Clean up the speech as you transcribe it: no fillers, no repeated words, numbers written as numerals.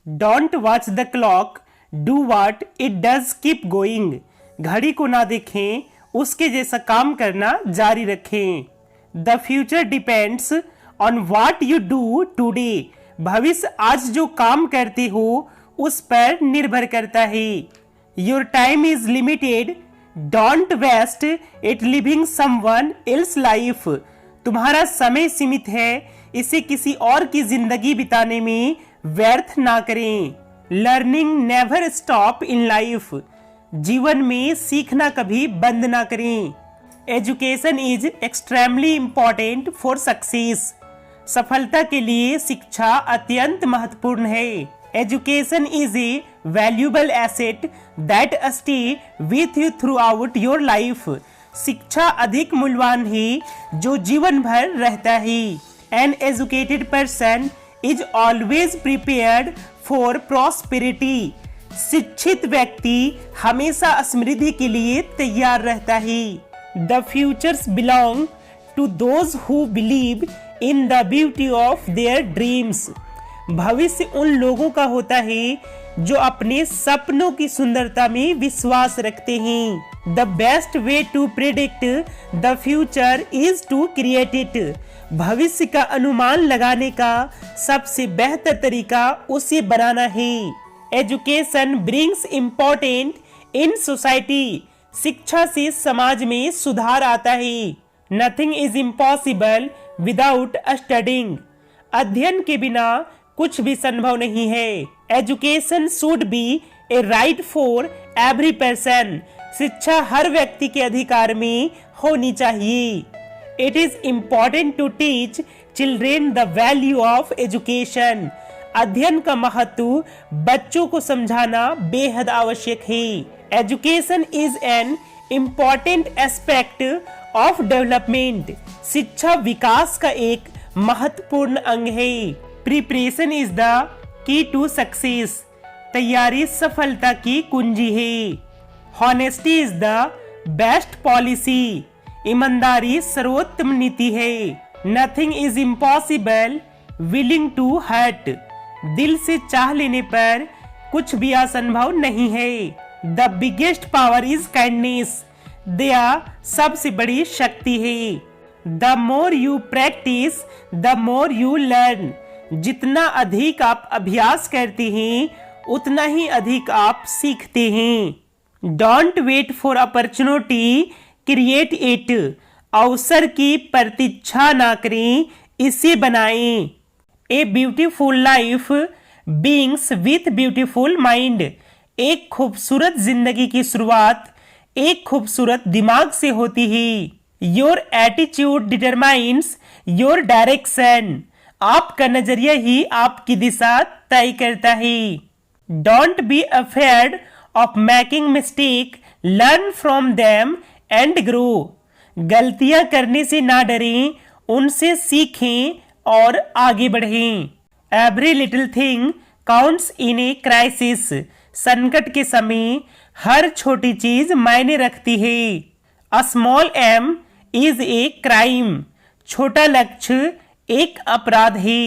Don't watch the clock, do what it does, keep going. घड़ी को ना देखें, उसके जैसा काम करना जारी रखें। The future depends on what you do today. भविष्य आज जो काम करते हो उस पर निर्भर करता है। Your time is limited, don't waste it living someone else life. तुम्हारा समय सीमित है, इसे किसी और की जिंदगी बिताने में व्यर्थ ना करें। Learning never stop in life. जीवन में सीखना कभी बंद ना करें। Education is extremely important for success. सफलता के लिए शिक्षा अत्यंत महत्वपूर्ण है। Education is a valuable asset that stay with you through out your life. शिक्षा अधिक मूल्यवान है जो जीवन भर रहता है। An educated person is always prepared for prosperity. शिक्षित व्यक्ति हमेशा समृद्धि के लिए तैयार रहता है। The futures belong to those who believe in the beauty of their dreams. भविष्य उन लोगों का होता है जो अपने सपनों की सुंदरता में विश्वास रखते हैं। The best way to predict the future is to create it. भविष्य का अनुमान लगाने का सबसे बेहतर तरीका उसे बनाना है। Education brings important in society. शिक्षा से समाज में सुधार आता है। Nothing is impossible without studying. अध्ययन के बिना कुछ भी संभव नहीं है। Education should be a right for every person. शिक्षा हर व्यक्ति के अधिकार में होनी चाहिए। It is important to teach children the value of education. अध्ययन का महत्व बच्चों को समझाना बेहद आवश्यक है। Education is an important aspect of development. शिक्षा विकास का एक महत्वपूर्ण अंग है। Preparation is the key to success. तैयारी सफलता की कुंजी है। Honesty is the best policy. ईमानदारी सर्वोत्तम नीति है। Nothing is impossible willing to heart. दिल से चाह लेने पर कुछ भी असंभव नहीं है। The biggest power is kindness. दया सबसे बड़ी शक्ति है। The more you practice the more you learn. जितना अधिक आप अभ्यास करते हैं उतना ही अधिक आप सीखते हैं। Don't wait for opportunity, create it. अवसर की प्रतीक्षा ना करें, इसे बनाएं। A beautiful life beings with beautiful mind. एक खूबसूरत जिंदगी की शुरुआत एक खूबसूरत दिमाग से होती है। Your attitude determines your direction. आपका नजरिया ही आपकी दिशा तय करता है। Don't be afraid of making mistake, learn from them and grow. गलतियां करने से ना डरें, उनसे सीखें और आगे बढ़ें। Every little thing counts in a crisis. संकट के समय हर छोटी चीज मायने रखती है। A small aim is a crime. छोटा लक्ष्य एक अपराध है।